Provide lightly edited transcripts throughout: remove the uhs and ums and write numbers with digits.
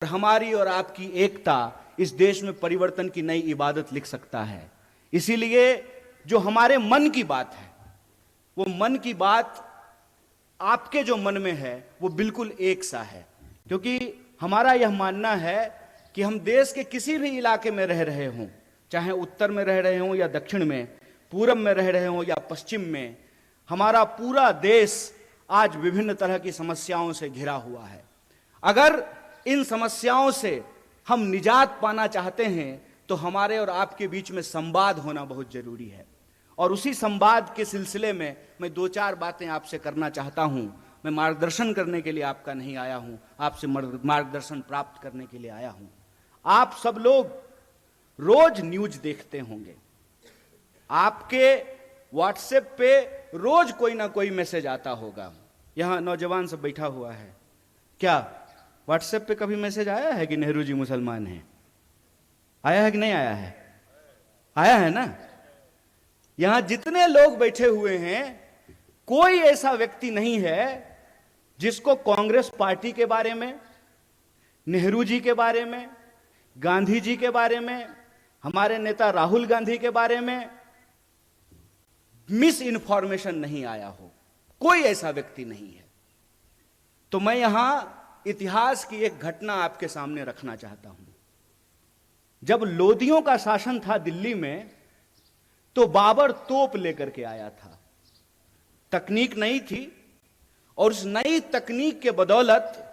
हमारी और आपकी एकता इस देश में परिवर्तन की नई इबादत लिख सकता है। इसीलिए जो हमारे मन की बात है, वो मन की बात आपके जो मन में है वो बिल्कुल एक सा है, क्योंकि हमारा यह मानना है कि हम देश के किसी भी इलाके में रह रहे हों, चाहे उत्तर में रह रहे हों या दक्षिण में, पूरब में रह रहे हों या पश्चिम में, हमारा पूरा देश आज विभिन्न तरह की समस्याओं से घिरा हुआ है। अगर इन समस्याओं से हम निजात पाना चाहते हैं तो हमारे और आपके बीच में संवाद होना बहुत जरूरी है। और उसी संवाद के सिलसिले में मैं दो चार बातें आपसे करना चाहता हूं। मैं मार्गदर्शन करने के लिए आपका नहीं आया हूं, आपसे मार्गदर्शन प्राप्त करने के लिए आया हूं। आप सब लोग रोज न्यूज देखते होंगे, आपके व्हाट्सएप पे रोज कोई ना कोई मैसेज आता होगा। यहां नौजवान सब बैठा हुआ है, क्या व्हाट्सएप पे कभी मैसेज आया है कि नेहरू जी मुसलमान हैं? आया है कि नहीं आया है? आया है ना। यहां जितने लोग बैठे हुए हैं, कोई ऐसा व्यक्ति नहीं है जिसको कांग्रेस पार्टी के बारे में, नेहरू जी के बारे में, गांधी जी के बारे में, हमारे नेता राहुल गांधी के बारे में मिस इन्फॉर्मेशन नहीं आया हो। कोई ऐसा व्यक्ति नहीं है। तो मैं यहां इतिहास की एक घटना आपके सामने रखना चाहता हूं। जब लोदियों का शासन था दिल्ली में, तो बाबर तोप लेकर के आया था। तकनीक नई थी और उस नई तकनीक के बदौलत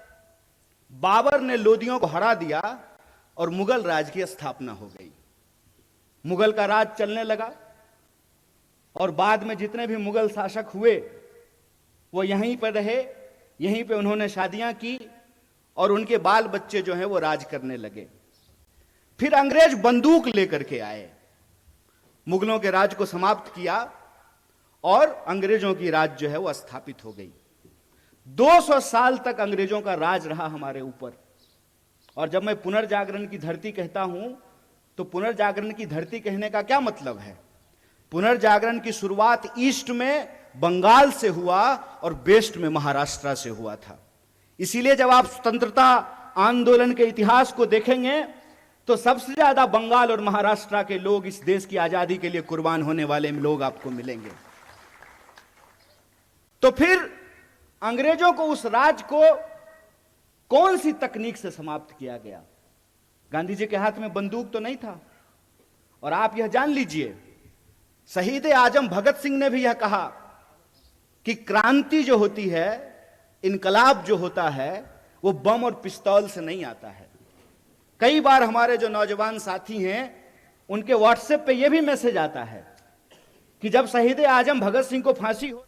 बाबर ने लोदियों को हरा दिया और मुगल राज की स्थापना हो गई। मुगल का राज चलने लगा और बाद में जितने भी मुगल शासक हुए वो यहीं पर रहे, यहीं पे उन्होंने शादियां की और उनके बाल बच्चे जो हैं वो राज करने लगे। फिर अंग्रेज बंदूक लेकर के आए, मुगलों के राज को समाप्त किया और अंग्रेजों की राज जो है वो स्थापित हो गई। 200 साल तक अंग्रेजों का राज रहा हमारे ऊपर। और जब मैं पुनर्जागरण की धरती कहता हूं तो पुनर्जागरण की धरती कहने का क्या मतलब है? पुनर्जागरण की शुरुआत ईस्ट में बंगाल से हुआ और वेस्ट में महाराष्ट्र से हुआ था। इसीलिए जब आप स्वतंत्रता आंदोलन के इतिहास को देखेंगे तो सबसे ज्यादा बंगाल और महाराष्ट्र के लोग इस देश की आजादी के लिए कुर्बान होने वाले लोग आपको मिलेंगे। तो फिर अंग्रेजों को उस राज को कौन सी तकनीक से समाप्त किया गया? गांधी जी के हाथ में बंदूक तो नहीं था। और आप यह जान लीजिए, शहीद आजम भगत सिंह ने भी यह कहा कि क्रांति जो होती है, इनकलाब जो होता है, वो बम और पिस्तौल से नहीं आता है। कई बार हमारे जो नौजवान साथी हैं उनके व्हाट्सएप पे यह भी मैसेज आता है कि जब शहीद आजम भगत सिंह को फांसी हो,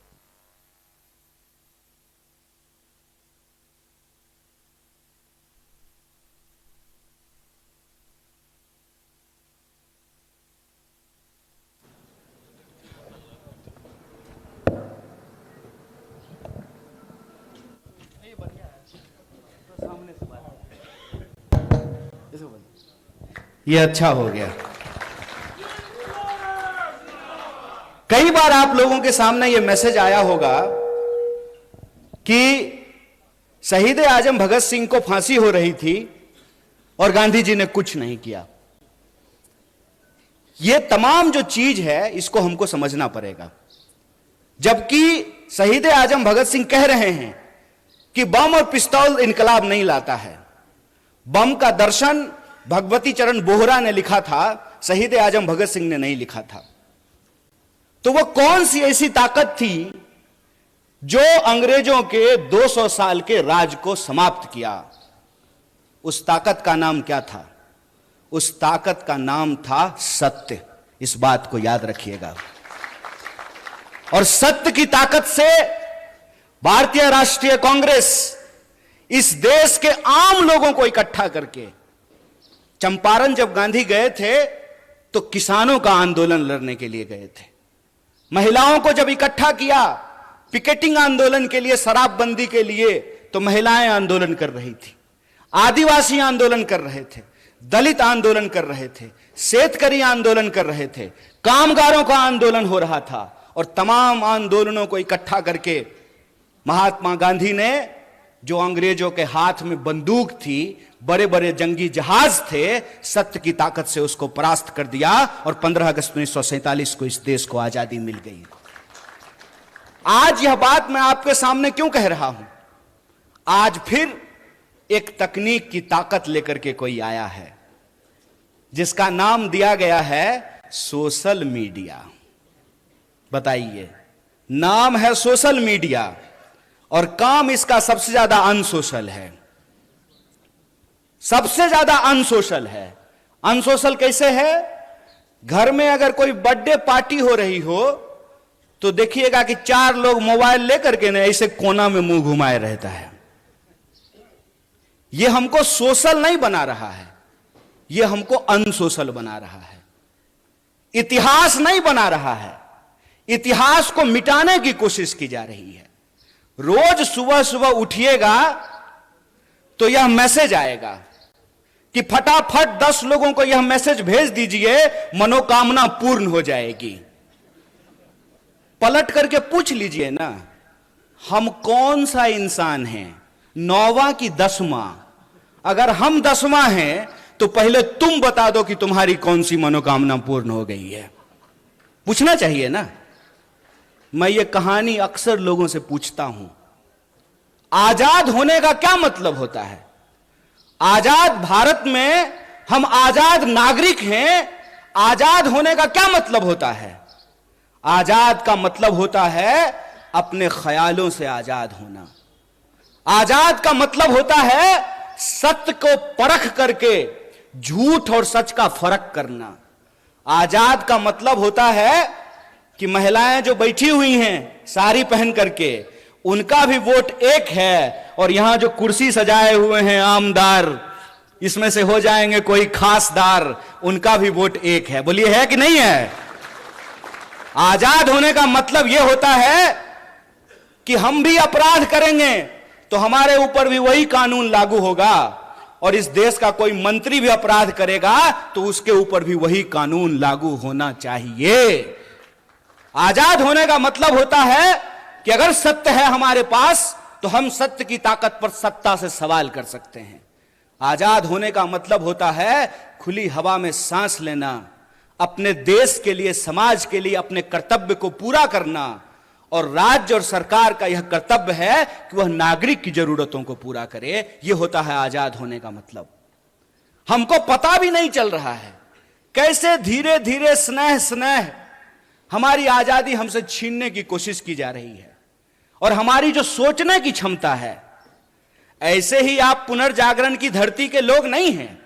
ये अच्छा हो गया। कई बार आप लोगों के सामने ये मैसेज आया होगा कि शहीद आजम भगत सिंह को फांसी हो रही थी और गांधी जी ने कुछ नहीं किया। ये तमाम जो चीज है इसको हमको समझना पड़ेगा। जबकि शहीद आजम भगत सिंह कह रहे हैं कि बम और पिस्तौल इनकलाब नहीं लाता है। बम का दर्शन भगवती चरण बोहरा ने लिखा था, शहीद आजम भगत सिंह ने नहीं लिखा था। तो वो कौन सी ऐसी ताकत थी जो अंग्रेजों के 200 साल के राज को समाप्त किया? उस ताकत का नाम क्या था? उस ताकत का नाम था सत्य। इस बात को याद रखिएगा। और सत्य की ताकत से भारतीय राष्ट्रीय कांग्रेस इस देश के आम लोगों को इकट्ठा करके, चंपारण जब गांधी गए थे तो किसानों का आंदोलन लड़ने के लिए गए थे। महिलाओं को जब इकट्ठा किया पिकेटिंग आंदोलन के लिए, शराबबंदी के लिए, तो महिलाएं आंदोलन कर रही थी, आदिवासी आंदोलन कर रहे थे, दलित आंदोलन कर रहे थे, शेतकरी आंदोलन कर रहे थे, कामगारों का आंदोलन हो रहा था। और तमाम आंदोलनों को इकट्ठा करके महात्मा गांधी ने जो अंग्रेजों के हाथ में बंदूक थी, बड़े बड़े जंगी जहाज थे, सत्य की ताकत से उसको परास्त कर दिया और 15 अगस्त 1947 को इस देश को आजादी मिल गई। आज यह बात मैं आपके सामने क्यों कह रहा हूं? आज फिर एक तकनीक की ताकत लेकर के कोई आया है जिसका नाम दिया गया है सोशल मीडिया। बताइए, नाम है सोशल मीडिया और काम इसका सबसे ज्यादा अनसोशल है। सबसे ज्यादा अनसोशल है। अनसोशल कैसे है? घर में अगर कोई बर्थडे पार्टी हो रही हो तो देखिएगा कि 4 लोग मोबाइल लेकर के ना ऐसे कोना में मुंह घुमाए रहता है। यह हमको सोशल नहीं बना रहा है, यह हमको अनसोशल बना रहा है। इतिहास नहीं बना रहा है, इतिहास को मिटाने की कोशिश की जा रही है। रोज सुबह सुबह उठिएगा तो यह मैसेज आएगा कि फटाफट 10 लोगों को यह मैसेज भेज दीजिए, मनोकामना पूर्ण हो जाएगी। पलट करके पूछ लीजिए ना, हम कौन सा इंसान हैं, 9वां की 10वां? अगर हम 10वां हैं तो पहले तुम बता दो कि तुम्हारी कौन सी मनोकामना पूर्ण हो गई है। पूछना चाहिए ना। मैं ये कहानी अक्सर लोगों से पूछता हूं, आजाद होने का क्या मतलब होता है? आजाद भारत में हम आजाद नागरिक हैं। आजाद होने का क्या मतलब होता है? आजाद का मतलब होता है अपने ख्यालों से आजाद होना। आजाद का मतलब होता है सत्य को परख करके झूठ और सच का फर्क करना। आजाद का मतलब होता है कि महिलाएं जो बैठी हुई हैं साड़ी पहन करके, उनका भी वोट एक है और यहां जो कुर्सी सजाए हुए हैं आमदार, इसमें से हो जाएंगे कोई खासदार, उनका भी वोट एक है। बोलिए, है कि नहीं है? आजाद होने का मतलब यह होता है कि हम भी अपराध करेंगे तो हमारे ऊपर भी वही कानून लागू होगा, और इस देश का कोई मंत्री भी अपराध करेगा तो उसके ऊपर भी वही कानून लागू होना चाहिए। आजाद होने का मतलब होता है कि अगर सत्य है हमारे पास तो हम सत्य की ताकत पर सत्ता से सवाल कर सकते हैं। आजाद होने का मतलब होता है खुली हवा में सांस लेना, अपने देश के लिए, समाज के लिए अपने कर्तव्य को पूरा करना, और राज्य और सरकार का यह कर्तव्य है कि वह नागरिक की जरूरतों को पूरा करे। यह होता है आजाद होने का मतलब। हमको पता भी नहीं चल रहा है कैसे धीरे धीरे स्नेह स्नेह हमारी आजादी हमसे छीनने की कोशिश की जा रही है, और हमारी जो सोचने की क्षमता है। ऐसे ही आप पुनर्जागरण की धरती के लोग नहीं हैं।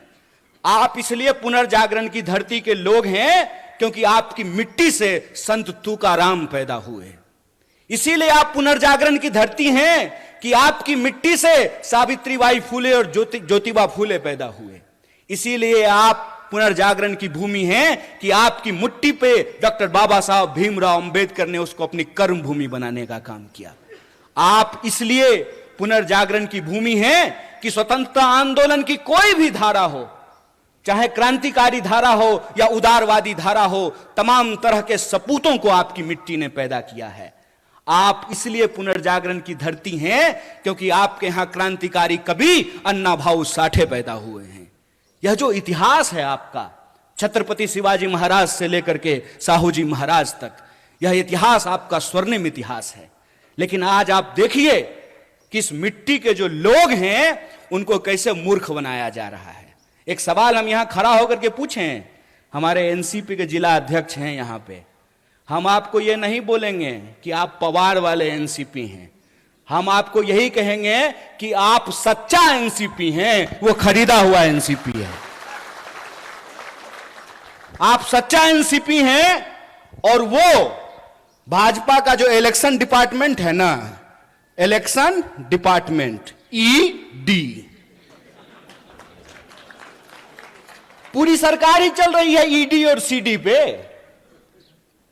आप इसलिए पुनर्जागरण की धरती के लोग हैं क्योंकि आपकी मिट्टी से संत तुकाराम पैदा हुए। इसीलिए आप पुनर्जागरण की धरती हैं कि आपकी मिट्टी से सावित्रीबाई फुले और ज्योतिबा फुले पैदा हुए। इसीलिए आप पुनर्जागरण की भूमि हैं कि आपकी मिट्टी पे डॉक्टर बाबा साहब भीमराव अंबेडकर ने उसको अपनी कर्म भूमि बनाने का काम किया। आप इसलिए पुनर्जागरण की भूमि है कि स्वतंत्रता आंदोलन की कोई भी धारा हो, चाहे क्रांतिकारी धारा हो या उदारवादी धारा हो, तमाम तरह के सपूतों को आपकी मिट्टी ने पैदा किया है। आप इसलिए पुनर्जागरण की धरती हैं क्योंकि आपके यहां क्रांतिकारी कवि अन्ना भाऊ साठे पैदा हुए हैं। यह जो इतिहास है आपका, छत्रपति शिवाजी महाराज से लेकर के साहू जी महाराज तक, यह इतिहास आपका स्वर्णिम इतिहास है। लेकिन आज आप देखिए कि इस मिट्टी के जो लोग हैं उनको कैसे मूर्ख बनाया जा रहा है। एक सवाल हम यहां खड़ा होकर के पूछें, हमारे एनसीपी के जिला अध्यक्ष हैं यहां पे, हम आपको यह नहीं बोलेंगे कि आप पवार वाले एनसीपी हैं, हम आपको यही कहेंगे कि आप सच्चा एनसीपी हैं, वो खरीदा हुआ एनसीपी है। आप सच्चा एनसीपी हैं और वो भाजपा का जो इलेक्शन डिपार्टमेंट है ना, इलेक्शन डिपार्टमेंट ईडी, पूरी सरकार ही चल रही है ईडी और सीडी पे।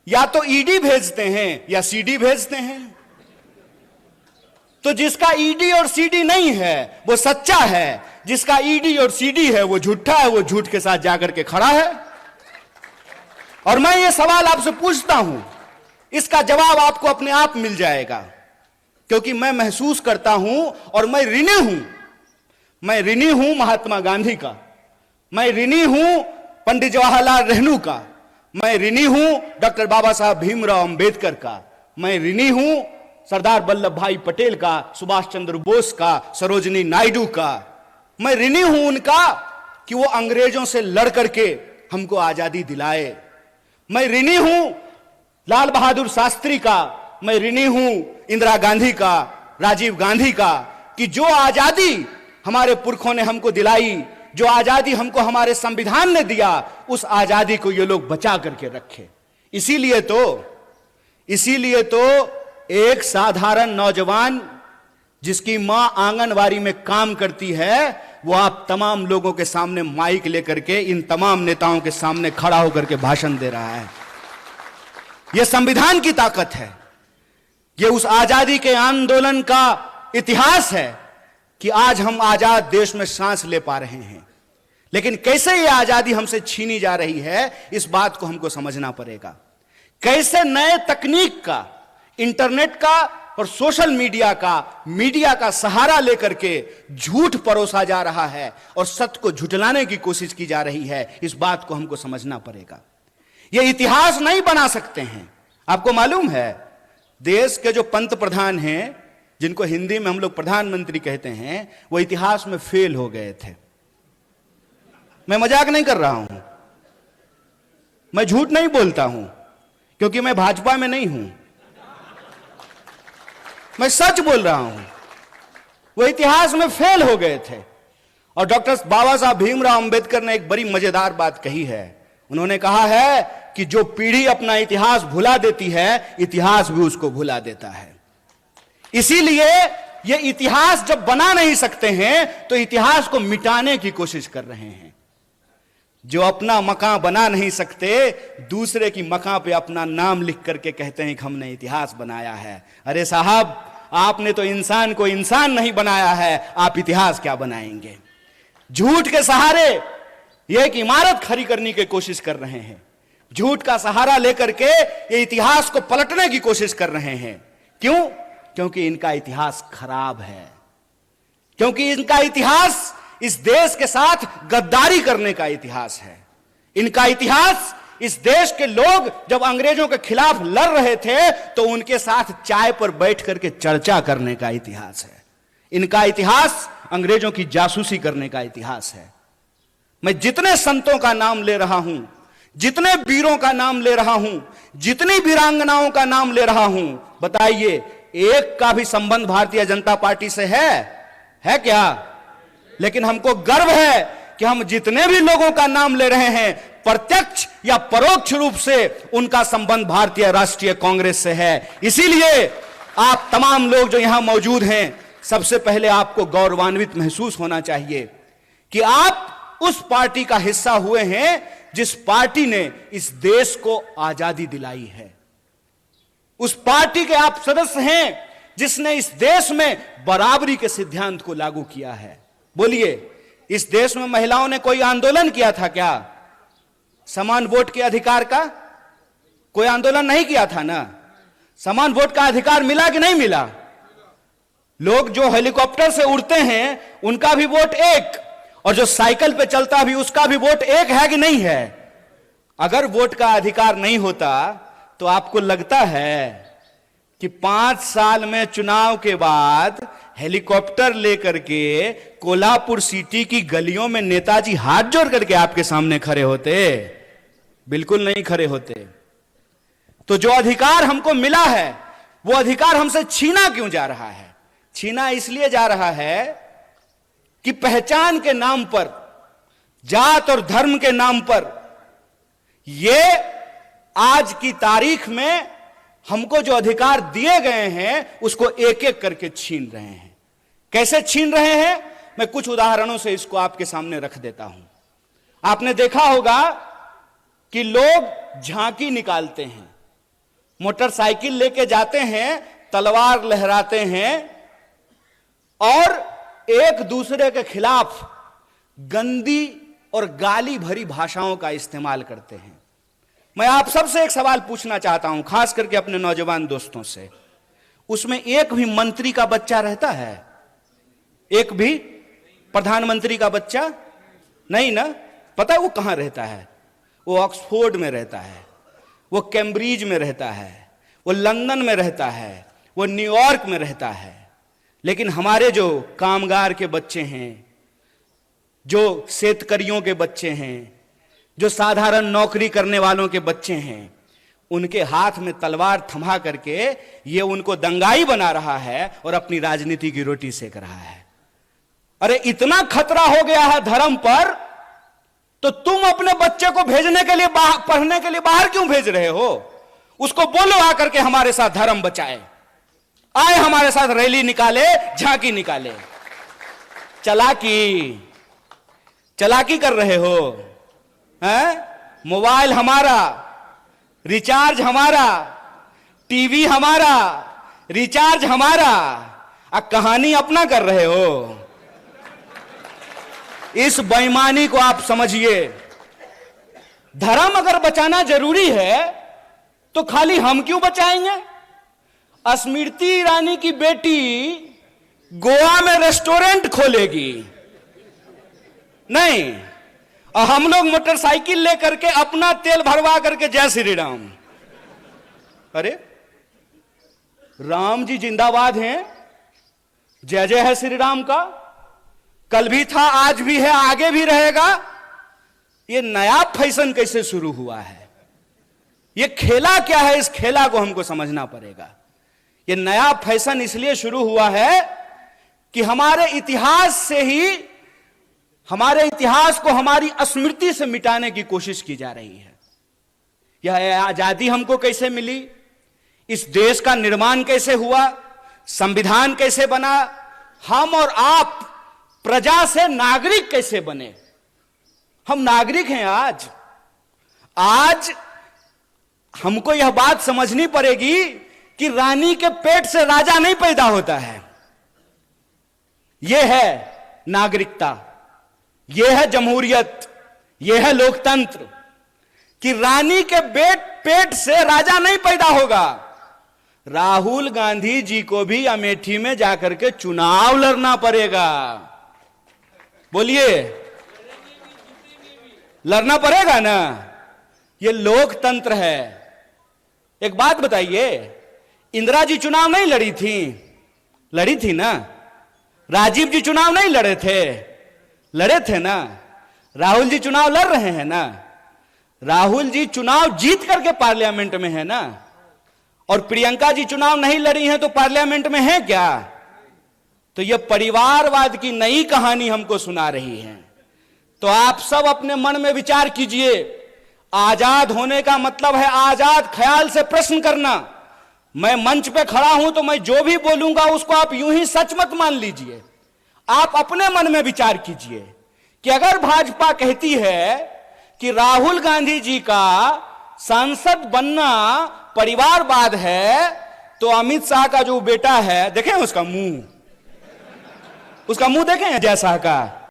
या तो ईडी भेजते हैं या सीडी भेजते हैं। तो जिसका ईडी और सीडी नहीं है वो सच्चा है, जिसका ईडी और सीडी है वो झूठा है, वो झूठ के साथ जाकर के खड़ा है। और मैं ये सवाल आपसे पूछता हूं, इसका जवाब आपको अपने आप मिल जाएगा। क्योंकि मैं महसूस करता हूं और मैं ऋणी हूं, मैं ऋणी हूं महात्मा गांधी का, मैं ऋणी हूं पंडित जवाहरलाल नेहरू का, मैं ऋणी हूं डॉक्टर बाबा साहब भीमराव अंबेडकर का, मैं ऋणी हूं सरदार वल्लभ भाई पटेल का, सुभाष चंद्र बोस का, सरोजिनी नायडू का। मैं ऋणी हूं उनका कि वो अंग्रेजों से लड़ करके हमको आजादी दिलाए। मैं ऋणी हूं लाल बहादुर शास्त्री का, मैं ऋणी हूं इंदिरा गांधी का, राजीव गांधी का, कि जो आजादी हमारे पुरखों ने हमको दिलाई, जो आजादी हमको हमारे संविधान ने दिया, उस आजादी को ये लोग बचा करके रखे। इसीलिए तो एक साधारण नौजवान जिसकी मां आंगनवाड़ी में काम करती है, वो आप तमाम लोगों के सामने माइक लेकर के इन तमाम नेताओं के सामने खड़ा होकर के भाषण दे रहा है। यह संविधान की ताकत है, यह उस आजादी के आंदोलन का इतिहास है कि आज हम आजाद देश में सांस ले पा रहे हैं। लेकिन कैसे यह आजादी हमसे छीनी जा रही है, इस बात को हमको समझना पड़ेगा। कैसे नए तकनीक का, इंटरनेट का और सोशल मीडिया का सहारा लेकर के झूठ परोसा जा रहा है और सत्य को झुठलाने की कोशिश की जा रही है, इस बात को हमको समझना पड़ेगा। यह इतिहास नहीं बना सकते हैं। आपको मालूम है, देश के जो पंत प्रधान हैं, जिनको हिंदी में हम लोग प्रधानमंत्री कहते हैं, वो इतिहास में फेल हो गए थे। मैं मजाक नहीं कर रहा हूं, मैं झूठ नहीं बोलता हूं, क्योंकि मैं भाजपा में नहीं हूं, मैं सच बोल रहा हूं। वो इतिहास में फेल हो गए थे। और डॉक्टर बाबा साहब भीमराव अंबेडकर ने एक बड़ी मजेदार बात कही है। उन्होंने कहा है कि जो पीढ़ी अपना इतिहास भुला देती है, इतिहास भी उसको भुला देता है। इसीलिए ये इतिहास जब बना नहीं सकते हैं, तो इतिहास को मिटाने की कोशिश कर रहे हैं। जो अपना मकान बना नहीं सकते, दूसरे की मकान पे अपना नाम लिख करके कहते हैं कि हमने इतिहास बनाया है। अरे साहब, आपने तो इंसान को इंसान नहीं बनाया है, आप इतिहास क्या बनाएंगे? झूठ के सहारे ये एक इमारत खड़ी करने की कोशिश कर रहे हैं। झूठ का सहारा लेकर के ये इतिहास को पलटने की कोशिश कर रहे हैं। क्यों? क्योंकि इनका इतिहास खराब है, क्योंकि इनका इतिहास इस देश के साथ गद्दारी करने का इतिहास है। इनका इतिहास इस देश के लोग जब अंग्रेजों के खिलाफ लड़ रहे थे, तो उनके साथ चाय पर बैठ करके चर्चा करने का इतिहास है। इनका इतिहास अंग्रेजों की जासूसी करने का इतिहास है। मैं जितने संतों का नाम ले रहा हूं, जितने वीरों का नाम ले रहा हूं, जितनी वीरांगनाओं का नाम ले रहा हूं, बताइए एक का भी संबंध भारतीय जनता पार्टी से है क्या? लेकिन हमको गर्व है कि हम जितने भी लोगों का नाम ले रहे हैं, प्रत्यक्ष या परोक्ष रूप से उनका संबंध भारतीय राष्ट्रीय कांग्रेस से है। इसीलिए आप तमाम लोग जो यहां मौजूद हैं, सबसे पहले आपको गौरवान्वित महसूस होना चाहिए कि आप उस पार्टी का हिस्सा हुए हैं जिस पार्टी ने इस देश को आजादी दिलाई है। उस पार्टी के आप सदस्य हैं जिसने इस देश में बराबरी के सिद्धांत को लागू किया है। बोलिए, इस देश में महिलाओं ने कोई आंदोलन किया था क्या? समान वोट के अधिकार का कोई आंदोलन नहीं किया था ना? समान वोट का अधिकार मिला कि नहीं मिला? लोग जो हेलीकॉप्टर से उड़ते हैं उनका भी वोट एक, और जो साइकिल पे चलता भी उसका भी वोट एक है कि नहीं है? अगर वोट का अधिकार नहीं होता तो आपको लगता है कि 5 साल में चुनाव के बाद हेलीकॉप्टर लेकर के कोल्हापुर सिटी की गलियों में नेताजी हाथ जोड़ करके आपके सामने खड़े होते? बिल्कुल नहीं खड़े होते। तो जो अधिकार हमको मिला है, वो अधिकार हमसे छीना क्यों जा रहा है? छीना इसलिए जा रहा है कि पहचान के नाम पर, जात और धर्म के नाम पर, ये आज की तारीख में हमको जो अधिकार दिए गए हैं उसको एक एक करके छीन रहे हैं। कैसे छीन रहे हैं? मैं कुछ उदाहरणों से इसको आपके सामने रख देता हूं। आपने देखा होगा कि लोग झांकी निकालते हैं, मोटरसाइकिल लेके जाते हैं, तलवार लहराते हैं और एक दूसरे के खिलाफ गंदी और गाली भरी भाषाओं का इस्तेमाल करते हैं। मैं आप सबसे एक सवाल पूछना चाहता हूं, खास करके अपने नौजवान दोस्तों से। उसमें एक भी मंत्री का बच्चा रहता है? एक भी प्रधानमंत्री का बच्चा नहीं ना। पता है वो कहां रहता है? वो ऑक्सफोर्ड में रहता है, वो कैम्ब्रिज में रहता है, वो लंदन में रहता है, वो न्यूयॉर्क में रहता है। लेकिन हमारे जो कामगार के बच्चे हैं, जो शेतकरियों के बच्चे हैं, जो साधारण नौकरी करने वालों के बच्चे हैं, उनके हाथ में तलवार थमा करके ये उनको दंगाई बना रहा है और अपनी राजनीति की रोटी सेक रहा है। अरे इतना खतरा हो गया है धर्म पर, तो तुम अपने बच्चे को भेजने के लिए पढ़ने के लिए बाहर क्यों भेज रहे हो? उसको बोलो आकर के हमारे साथ धर्म बचाए, आए हमारे साथ रैली निकाले, झांकी निकाले। चलाकी कर रहे हो हैं? मोबाइल हमारा, रिचार्ज हमारा, टीवी हमारा, रिचार्ज हमारा, कहानी अपना कर रहे हो। इस बेईमानी को आप समझिए। धर्म अगर बचाना जरूरी है तो खाली हम क्यों बचाएंगे? स्मृति ईरानी की बेटी गोवा में रेस्टोरेंट खोलेगी नहीं, और हम लोग मोटरसाइकिल लेकर के अपना तेल भरवा करके जय श्री राम। अरे राम जी जिंदाबाद हैं, जय जय है श्री राम का। कल भी था, आज भी है, आगे भी रहेगा। ये नया फैशन कैसे शुरू हुआ है? ये खेला क्या है? इस खेला को हमको समझना पड़ेगा। ये नया फैशन इसलिए शुरू हुआ है कि हमारे इतिहास से ही, हमारे इतिहास को हमारी स्मृति से मिटाने की कोशिश की जा रही है। यह आजादी हमको कैसे मिली, इस देश का निर्माण कैसे हुआ, संविधान कैसे बना, हम और आप प्रजा से नागरिक कैसे बने। हम नागरिक हैं आज हमको यह बात समझनी पड़ेगी कि रानी के पेट से राजा नहीं पैदा होता है। यह है नागरिकता, यह है जमहूरियत, यह है लोकतंत्र, कि रानी के पेट से राजा नहीं पैदा होगा। राहुल गांधी जी को भी अमेठी में जाकर के चुनाव लड़ना पड़ेगा। बोलिए, लड़ना पड़ेगा ना? ये लोकतंत्र है। एक बात बताइए, इंदिरा जी चुनाव नहीं लड़ी थी? लड़ी थी ना। राजीव जी चुनाव नहीं लड़े थे? लड़े थे ना। राहुल जी चुनाव लड़ रहे हैं ना। राहुल जी चुनाव जीत करके पार्लियामेंट में है ना। और प्रियंका जी चुनाव नहीं लड़ी हैं तो पार्लियामेंट में है क्या? तो यह परिवारवाद की नई कहानी हमको सुना रही है। तो आप सब अपने मन में विचार कीजिए। आजाद होने का मतलब है आजाद ख्याल से प्रश्न करना। मैं मंच पे खड़ा हूं तो मैं जो भी बोलूंगा उसको आप यूं ही सच मत मान लीजिए। आप अपने मन में विचार कीजिए कि अगर भाजपा कहती है कि राहुल गांधी जी का सांसद बनना परिवारवाद है, तो अमित शाह का जो बेटा है, देखें उसका मुंह देखें अजय शाह का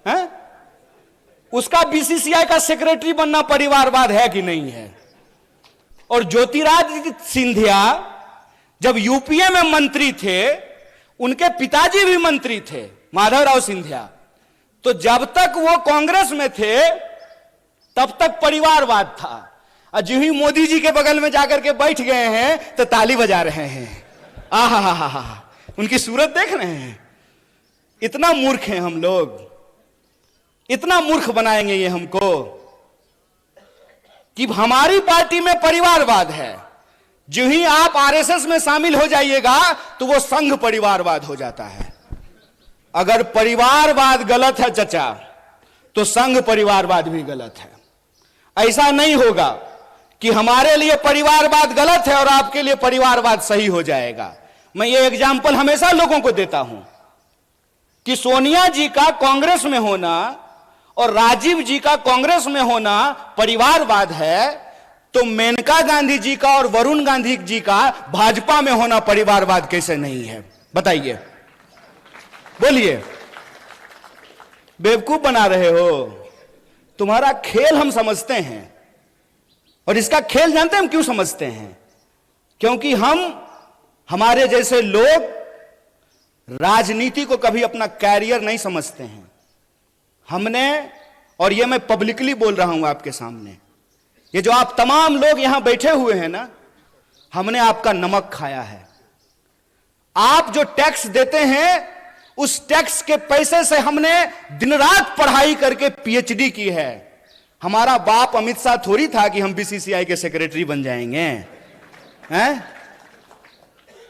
है? उसका बीसीसीआई का सेक्रेटरी बनना परिवारवाद है कि नहीं है? और ज्योतिरादित्य सिंधिया जब यूपीए में मंत्री थे, उनके पिताजी भी मंत्री थे, माधवराव सिंधिया। तो जब तक वो कांग्रेस में थे तब तक परिवारवाद था। और जो ही मोदी जी के बगल में जाकर के बैठ गए हैं तो ताली बजा रहे हैं। आहा, उनकी सूरत देख रहे हैं। इतना मूर्ख हैं हम लोग, इतना मूर्ख बनाएंगे ये हमको कि हमारी पार्टी में परिवारवाद है। जो ही आप आरएसएस में शामिल हो जाइएगा तो वो संघ परिवारवाद हो जाता है। अगर परिवारवाद गलत है चचा, तो संघ परिवारवाद भी गलत है। ऐसा नहीं होगा कि हमारे लिए परिवारवाद गलत है और आपके लिए परिवारवाद सही हो जाएगा। मैं ये एग्जाम्पल हमेशा लोगों को देता हूं कि सोनिया जी का कांग्रेस में होना और राजीव जी का कांग्रेस में होना परिवारवाद है, तो मेनका गांधी जी का और वरुण गांधी जी का भाजपा में होना परिवारवाद कैसे नहीं है? बताइए, बोलिए। बेवकूफ बना रहे हो। तुम्हारा खेल हम समझते हैं, और इसका खेल जानते हैं हम क्यों समझते हैं? क्योंकि हमारे जैसे लोग राजनीति को कभी अपना कैरियर नहीं समझते हैं। हमने, और ये मैं पब्लिकली बोल रहा हूं आपके सामने, ये जो आप तमाम लोग यहां बैठे हुए हैं ना, हमने आपका नमक खाया है। आप जो टैक्स देते हैं, उस टैक्स के पैसे से हमने दिन रात पढ़ाई करके पीएचडी की है। हमारा बाप अमित शाह थोड़ी था कि हम बीसीसीआई के सेक्रेटरी बन जाएंगे, हैं?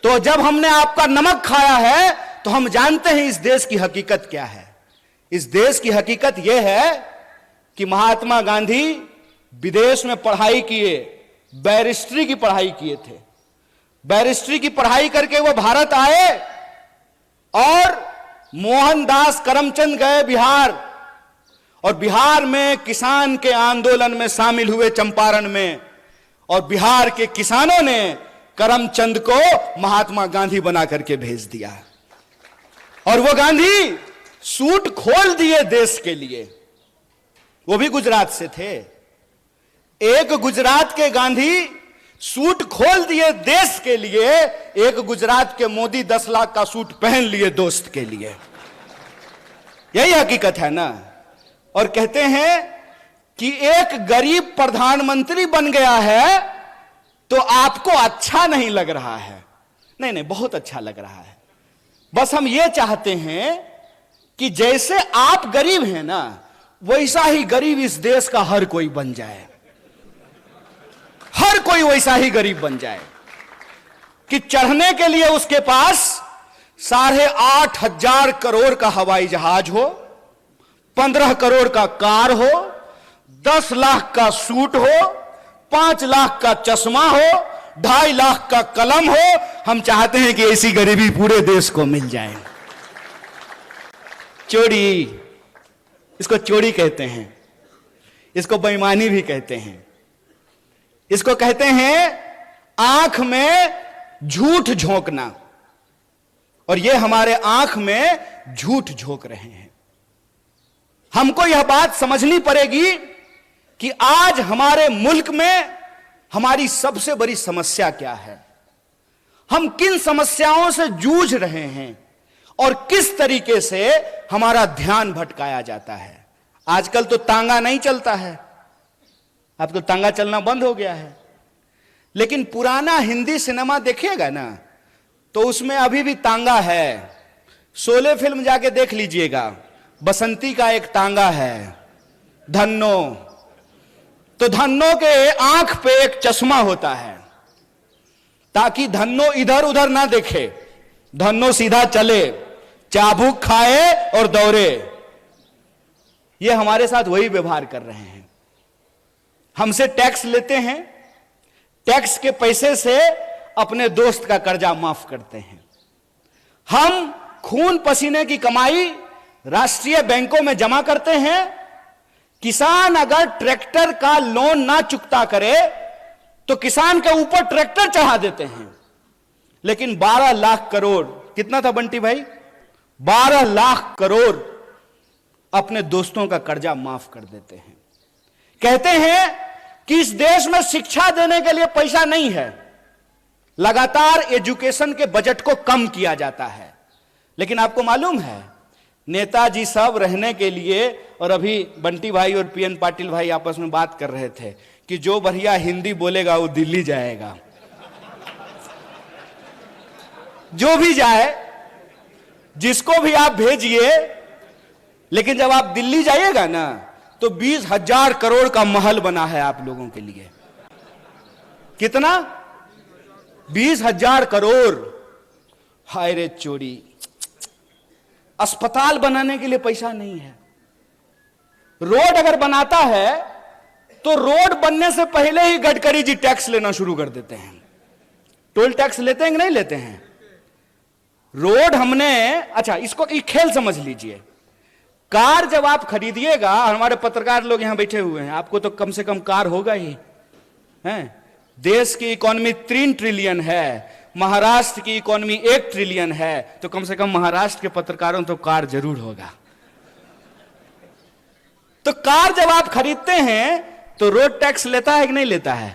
तो जब हमने आपका नमक खाया है तो हम जानते हैं इस देश की हकीकत क्या है। इस देश की हकीकत यह है कि महात्मा गांधी विदेश में पढ़ाई किए, बैरिस्ट्री की पढ़ाई किए थे। बैरिस्ट्री की पढ़ाई करके वो भारत आए और मोहनदास करमचंद गए बिहार, और बिहार में किसान के आंदोलन में शामिल हुए चंपारण में, और बिहार के किसानों ने करमचंद को महात्मा गांधी बना करके भेज दिया। और वो गांधी सूट खोल दिए देश के लिए। वो भी गुजरात से थे। एक गुजरात के गांधी सूट खोल दिए देश के लिए, एक गुजरात के मोदी 10 लाख का सूट पहन लिए दोस्त के लिए। यही हकीकत है ना। और कहते हैं कि एक गरीब प्रधानमंत्री बन गया है तो आपको अच्छा नहीं लग रहा है। नहीं नहीं, बहुत अच्छा लग रहा है। बस हम ये चाहते हैं कि जैसे आप गरीब हैं ना, वैसा ही गरीब इस देश का हर कोई बन जाए। हर कोई वैसा ही गरीब बन जाए कि चढ़ने के लिए उसके पास 8,500 करोड़ का हवाई जहाज हो, 15 करोड़ का कार हो, 10 लाख का सूट हो, 5 लाख का चश्मा हो, 2.5 लाख का कलम हो। हम चाहते हैं कि ऐसी गरीबी पूरे देश को मिल जाए। चोरी, इसको चोरी कहते हैं, इसको बेईमानी भी कहते हैं, इसको कहते हैं आंख में झूठ झोंकना। और ये हमारे आंख में झूठ झोंक रहे हैं। हमको यह बात समझनी पड़ेगी कि आज हमारे मुल्क में हमारी सबसे बड़ी समस्या क्या है, हम किन समस्याओं से जूझ रहे हैं और किस तरीके से हमारा ध्यान भटकाया जाता है। आजकल तो तांगा नहीं चलता है, अब तो तांगा चलना बंद हो गया है। लेकिन पुराना हिंदी सिनेमा देखिएगा ना, तो उसमें अभी भी तांगा है। शोले फिल्म जाके देख लीजिएगा, बसंती का एक तांगा है, धन्नो। तो धन्नो के आंख पे एक चश्मा होता है ताकि धन्नो इधर उधर ना देखे, धन्नो सीधा चले, चाबुक खाए और दौड़े। ये हमारे साथ वही व्यवहार कर रहे हैं। हमसे टैक्स लेते हैं, टैक्स के पैसे से अपने दोस्त का कर्जा माफ करते हैं। हम खून पसीने की कमाई राष्ट्रीय बैंकों में जमा करते हैं। किसान अगर ट्रैक्टर का लोन ना चुकता करे तो किसान के ऊपर ट्रैक्टर चढ़ा देते हैं। लेकिन 12 लाख करोड़, कितना था बंटी भाई, 12 लाख करोड़ अपने दोस्तों का कर्जा माफ कर देते हैं। कहते हैं कि इस देश में शिक्षा देने के लिए पैसा नहीं है, लगातार एजुकेशन के बजट को कम किया जाता है। लेकिन आपको मालूम है, नेताजी सब रहने के लिए, और अभी बंटी भाई और पीएन पाटिल भाई आपस में बात कर रहे थे कि जो बढ़िया हिंदी बोलेगा वो दिल्ली जाएगा। जो भी जाए, जिसको भी आप भेजिए, लेकिन जब आप दिल्ली जाइएगा ना तो 20,000 करोड़ का महल बना है आप लोगों के लिए। कितना? 20,000 करोड़। हाय रे चोरी, अस्पताल बनाने के लिए पैसा नहीं है। रोड अगर बनाता है तो रोड बनने से पहले ही गडकरी जी टैक्स लेना शुरू कर देते हैं। टोल टैक्स लेते हैं कि नहीं लेते हैं? रोड हमने, अच्छा इसको एक खेल समझ लीजिए। कार जब आप खरीदिएगा, हमारे पत्रकार लोग यहां बैठे हुए हैं, आपको तो कम से कम कार होगा ही, हैं? देश की इकोनॉमी 3 ट्रिलियन है, महाराष्ट्र की इकोनॉमी 1 ट्रिलियन है, तो कम से कम महाराष्ट्र के पत्रकारों तो कार जरूर होगा। तो कार जब आप खरीदते हैं तो रोड टैक्स लेता है कि नहीं लेता है?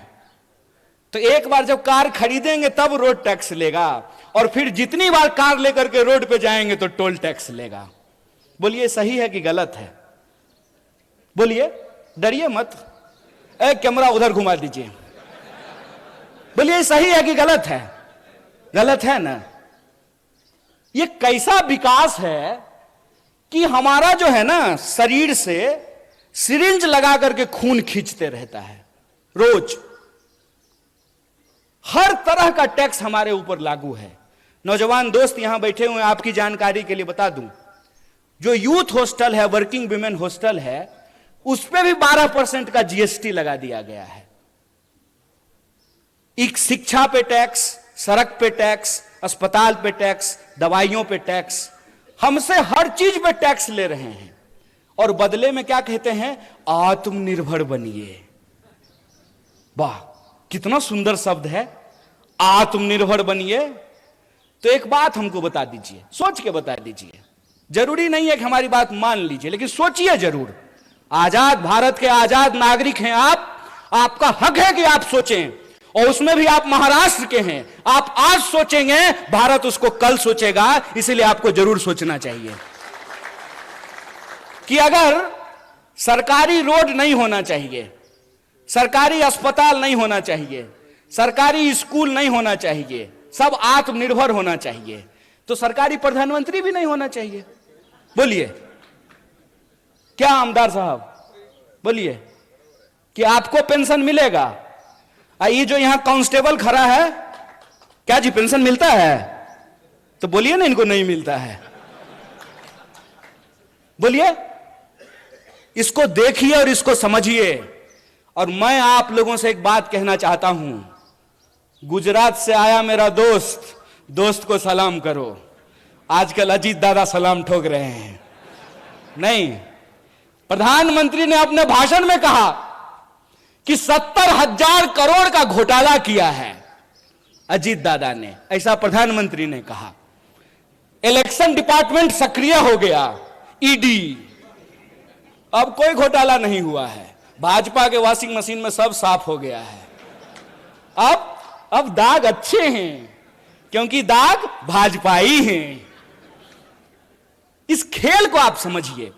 तो एक बार जब कार खरीदेंगे तब रोड टैक्स लेगा, और फिर जितनी बार कार लेकर के रोड पे जाएंगे तो टोल टैक्स लेगा। बोलिए सही है कि गलत है? बोलिए, डरिए मत। कैमरा उधर घुमा दीजिए। बोलिए सही है कि गलत है? गलत है ना। ये कैसा विकास है कि हमारा जो है ना शरीर से सिरिंज लगा करके खून खींचते रहता है रोज। हर तरह का टैक्स हमारे ऊपर लागू है। नौजवान दोस्त यहां बैठे हुए, आपकी जानकारी के लिए बता दूं, जो यूथ हॉस्टल है, वर्किंग विमेन हॉस्टल है, उस पे भी 12% का जीएसटी लगा दिया गया है। एक शिक्षा पे टैक्स, सड़क पे टैक्स, अस्पताल पे टैक्स, दवाइयों पे टैक्स, हमसे हर चीज पे टैक्स ले रहे हैं। और बदले में क्या कहते हैं? आत्मनिर्भर बनिए। वाह, कितना सुंदर शब्द है, आत्मनिर्भर बनिए। तो एक बात हमको बता दीजिए, सोच के बता दीजिए। जरूरी नहीं है कि हमारी बात मान लीजिए, लेकिन सोचिए जरूर। आजाद भारत के आजाद नागरिक हैं आप, आपका हक है कि आप सोचें, और उसमें भी आप महाराष्ट्र के हैं। आप आज सोचेंगे, भारत उसको कल सोचेगा। इसलिए आपको जरूर सोचना चाहिए कि अगर सरकारी रोड नहीं होना चाहिए, सरकारी अस्पताल नहीं होना चाहिए, सरकारी स्कूल नहीं होना चाहिए, सब आत्मनिर्भर होना चाहिए, तो सरकारी प्रधानमंत्री भी नहीं होना चाहिए। बोलिए क्या आमदार साहब, बोलिए कि आपको पेंशन मिलेगा? ये जो यहां कांस्टेबल खड़ा है, क्या जी पेंशन मिलता है? तो बोलिए ना इनको नहीं मिलता है। बोलिए, इसको देखिए और इसको समझिए। और मैं आप लोगों से एक बात कहना चाहता हूं, गुजरात से आया मेरा दोस्त, दोस्त को सलाम करो। आजकल अजीत दादा सलाम ठोक रहे हैं। नहीं, प्रधानमंत्री ने अपने भाषण में कहा कि 70,000 करोड़ का घोटाला किया है अजीत दादा ने, ऐसा प्रधानमंत्री ने कहा। इलेक्शन डिपार्टमेंट सक्रिय हो गया, ईडी, अब कोई घोटाला नहीं हुआ है। भाजपा के वॉशिंग मशीन में सब साफ हो गया है। अब दाग अच्छे हैं, क्योंकि दाग भाजपाई हैं। इस खेल को आप समझिए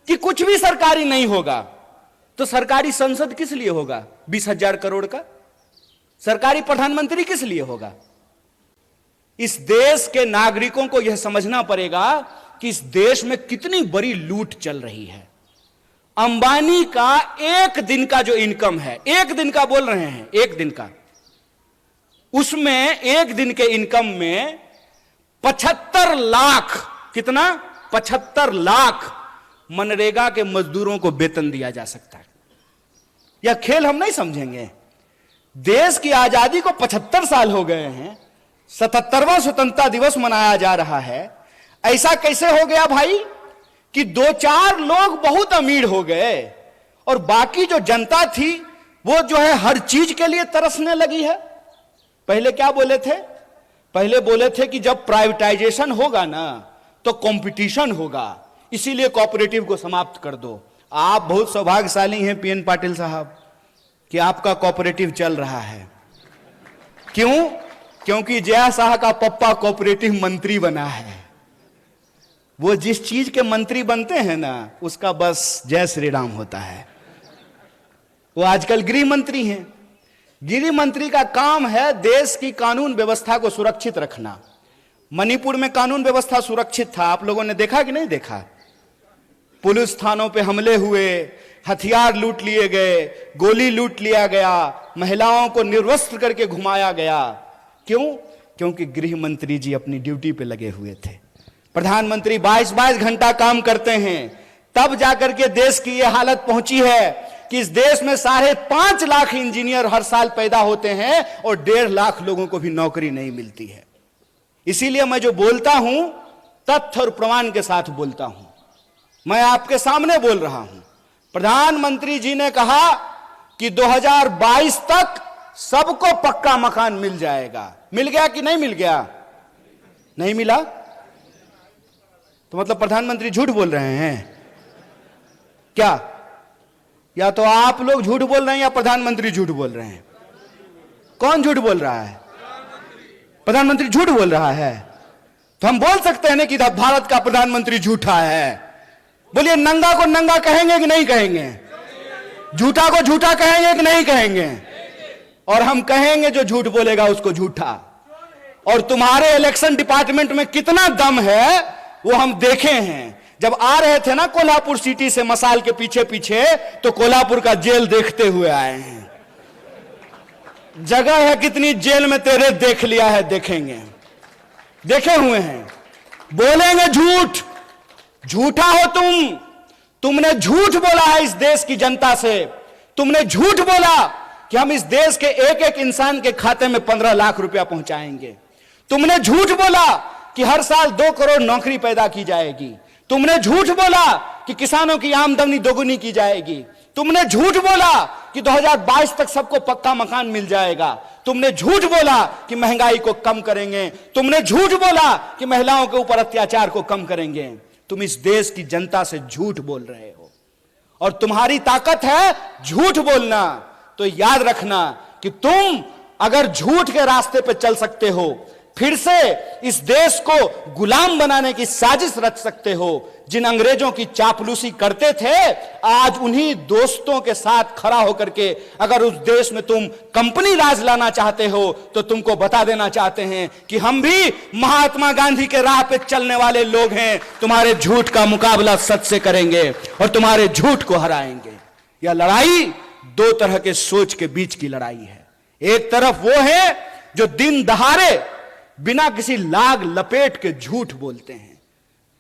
कि कुछ भी सरकारी नहीं होगा तो सरकारी संसद किस लिए होगा? 20,000 करोड़ का सरकारी प्रधानमंत्री किस लिए होगा? इस देश के नागरिकों को यह समझना पड़ेगा कि इस देश में कितनी बड़ी लूट चल रही है। अंबानी का एक दिन का जो इनकम है, एक दिन का बोल रहे हैं, एक दिन का, उसमें एक दिन के इनकम में 75 लाख, कितना? 75 लाख मनरेगा के मजदूरों को वेतन दिया जा सकता है। यह खेल हम नहीं समझेंगे। देश की आजादी को 75 साल हो गए हैं, 77वां स्वतंत्रता दिवस मनाया जा रहा है। ऐसा कैसे हो गया भाई कि 2-4 लोग बहुत अमीर हो गए और बाकी जो जनता थी वो जो है हर चीज के लिए तरसने लगी है। पहले क्या बोले थे? पहले बोले थे कि जब प्राइवेटाइजेशन होगा ना तो कंपटीशन होगा, इसीलिए कोऑपरेटिव को समाप्त कर दो। आप बहुत सौभाग्यशाली हैं पीएन पाटिल साहब कि आपका कोऑपरेटिव चल रहा है। क्यों? क्योंकि जया शाह का पप्पा कोऑपरेटिव मंत्री बना है। वो जिस चीज के मंत्री बनते हैं ना, उसका बस जय श्री राम होता है। वो आजकल गृह मंत्री हैं। गृह मंत्री का काम है देश की कानून व्यवस्था को सुरक्षित रखना। मणिपुर में कानून व्यवस्था सुरक्षित था, आप लोगों ने देखा कि नहीं देखा? पुलिस थानों पे हमले हुए, हथियार लूट लिए गए, गोली लूट लिया गया, महिलाओं को निर्वस्त्र करके घुमाया गया। क्यों? क्योंकि गृह मंत्री जी अपनी ड्यूटी पे लगे हुए थे। प्रधानमंत्री 22-22 घंटा काम करते हैं, तब जाकर के देश की यह हालत पहुंची है कि इस देश में 5.5 लाख इंजीनियर हर साल पैदा होते हैं और 1.5 लाख लोगों को भी नौकरी नहीं मिलती है। इसीलिए मैं जो बोलता हूं तथ्य और प्रमाण के साथ बोलता हूं। मैं आपके सामने बोल रहा हूं। प्रधानमंत्री जी ने कहा कि 2022 तक सबको पक्का मकान मिल जाएगा। मिल गया कि नहीं मिल गया? नहीं मिला तो मतलब प्रधानमंत्री झूठ बोल रहे हैं क्या? या तो आप लोग झूठ बोल रहे हैं या प्रधानमंत्री झूठ बोल रहे हैं। कौन झूठ बोल रहा है? प्रधानमंत्री झूठ बोल रहा है। तो हम बोल सकते हैं ना कि भारत का प्रधानमंत्री झूठा है। बोलिए, नंगा को नंगा कहेंगे कि नहीं कहेंगे? झूठा को झूठा कहेंगे कि नहीं कहेंगे? और हम कहेंगे जो झूठ बोलेगा उसको झूठा। और तुम्हारे इलेक्शन डिपार्टमेंट में कितना दम है वो हम देखे हैं। जब आ रहे थे ना कोल्हापुर सिटी से मसाल के पीछे पीछे, तो कोल्हापुर का जेल देखते हुए आए हैं। जगह है कितनी जेल में तेरे, देख लिया है, देखेंगे, देखे हुए हैं। बोलेंगे झूठ, झूठा हो तुमने झूठ बोला है इस देश की जनता से। तुमने झूठ बोला कि हम इस देश के एक एक इंसान के खाते में 15 लाख रुपया पहुंचाएंगे। तुमने झूठ बोला कि हर साल 2 करोड़ नौकरी पैदा की जाएगी। तुमने झूठ बोला कि किसानों की आमदनी दोगुनी की जाएगी। तुमने झूठ बोला कि 2022 तक सबको पक्का मकान मिल जाएगा। तुमने झूठ बोला कि महंगाई को कम करेंगे। तुमने झूठ बोला कि महिलाओं के ऊपर अत्याचार को कम करेंगे। तुम इस देश की जनता से झूठ बोल रहे हो और तुम्हारी ताकत है झूठ बोलना। तो याद रखना कि तुम अगर झूठ के रास्ते पर चल सकते हो, फिर से इस देश को गुलाम बनाने की साजिश रच सकते हो। जिन अंग्रेजों की चापलूसी करते थे, आज उन्हीं दोस्तों के साथ खड़ा होकर के अगर उस देश में तुम कंपनी राज लाना चाहते हो, तो तुमको बता देना चाहते हैं कि हम भी महात्मा गांधी के राह पे चलने वाले लोग हैं। तुम्हारे झूठ का मुकाबला सच से करेंगे और तुम्हारे झूठ को हराएंगे। यह लड़ाई 2 तरह के सोच के बीच की लड़ाई है। एक तरफ वो है जो दिन दहाड़े बिना किसी लाग लपेट के झूठ बोलते हैं।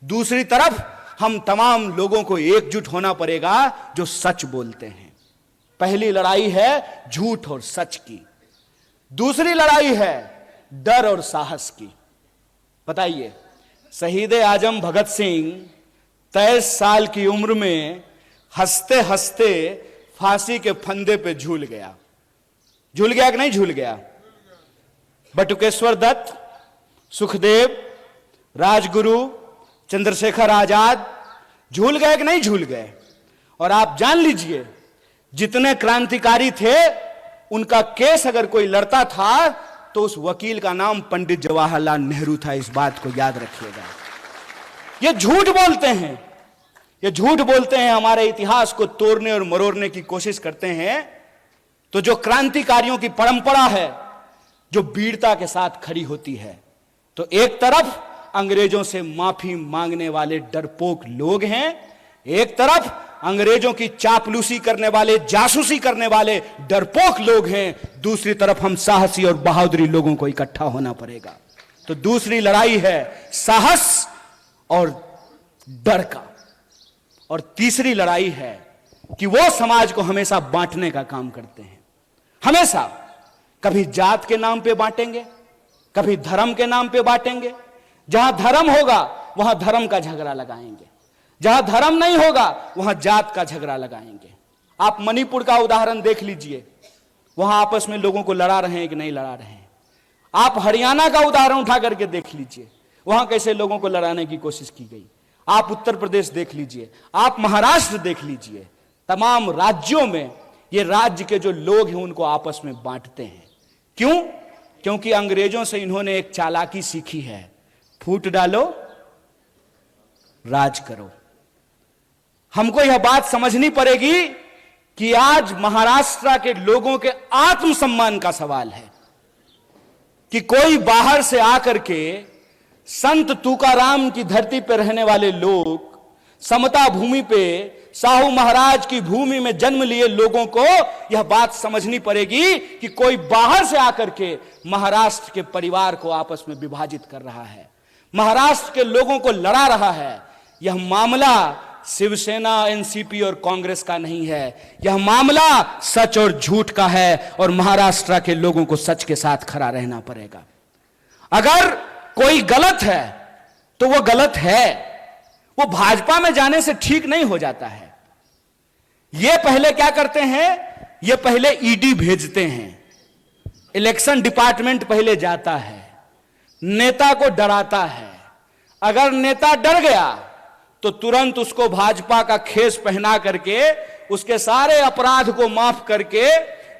दूसरी तरफ हम तमाम लोगों को एकजुट होना पड़ेगा जो सच बोलते हैं। पहली लड़ाई है झूठ और सच की, दूसरी लड़ाई है डर और साहस की। बताइए, शहीद आजम भगत सिंह 23 साल की उम्र में हंसते हंसते फांसी के फंदे पे झूल गया। झूल गया कि नहीं झूल गया? बटुकेश्वर दत्त, सुखदेव, राजगुरु, चंद्रशेखर आजाद झूल गए कि नहीं झूल गए? और आप जान लीजिए, जितने क्रांतिकारी थे उनका केस अगर कोई लड़ता था तो उस वकील का नाम पंडित जवाहरलाल नेहरू था। इस बात को याद रखिएगा। ये झूठ बोलते हैं, ये झूठ बोलते हैं, हमारे इतिहास को तोड़ने और मरोड़ने की कोशिश करते हैं। तो जो क्रांतिकारियों की परंपरा है जो वीरता के साथ खड़ी होती है, तो एक तरफ अंग्रेजों से माफी मांगने वाले डरपोक लोग हैं, एक तरफ अंग्रेजों की चापलूसी करने वाले, जासूसी करने वाले डरपोक लोग हैं, दूसरी तरफ हम साहसी और बहादुरी लोगों को इकट्ठा होना पड़ेगा। तो दूसरी लड़ाई है साहस और डर का। और तीसरी लड़ाई है कि वो समाज को हमेशा बांटने का काम करते हैं। हमेशा कभी जात के नाम पे बांटेंगे, कभी धर्म के नाम पे बांटेंगे। जहां धर्म होगा वहां धर्म का झगड़ा लगाएंगे, जहां धर्म नहीं होगा वहां जात का झगड़ा लगाएंगे। आप मणिपुर का उदाहरण देख लीजिए, वहां आपस में लोगों को लड़ा रहे हैं कि नहीं लड़ा रहे हैं। आप हरियाणा का उदाहरण उठा करके देख लीजिए, वहां कैसे लोगों को लड़ाने की कोशिश की गई। आप उत्तर प्रदेश देख लीजिए, आप महाराष्ट्र देख लीजिए। तमाम राज्यों में ये राज्य के जो लोग हैं उनको आपस में बांटते हैं। क्यों? क्योंकि अंग्रेजों से इन्होंने एक चालाकी सीखी है, फूट डालो राज करो। हमको यह बात समझनी पड़ेगी कि आज महाराष्ट्र के लोगों के आत्मसम्मान का सवाल है कि कोई बाहर से आकर के संत तुकाराम की धरती पर रहने वाले लोग, समता भूमि पे साहू महाराज की भूमि में जन्म लिए लोगों को यह बात समझनी पड़ेगी कि कोई बाहर से आकर के महाराष्ट्र के परिवार को आपस में विभाजित कर रहा है, महाराष्ट्र के लोगों को लड़ा रहा है। यह मामला शिवसेना, एनसीपी और कांग्रेस का नहीं है, यह मामला सच और झूठ का है और महाराष्ट्र के लोगों को सच के साथ खड़ा रहना पड़ेगा। अगर कोई गलत है तो वो गलत है, वो भाजपा में जाने से ठीक नहीं हो जाता है। ये पहले क्या करते हैं, ये पहले ईडी भेजते हैं, इलेक्शन डिपार्टमेंट पहले जाता है, नेता को डराता है। अगर नेता डर गया तो तुरंत उसको भाजपा का खेस पहना करके उसके सारे अपराध को माफ करके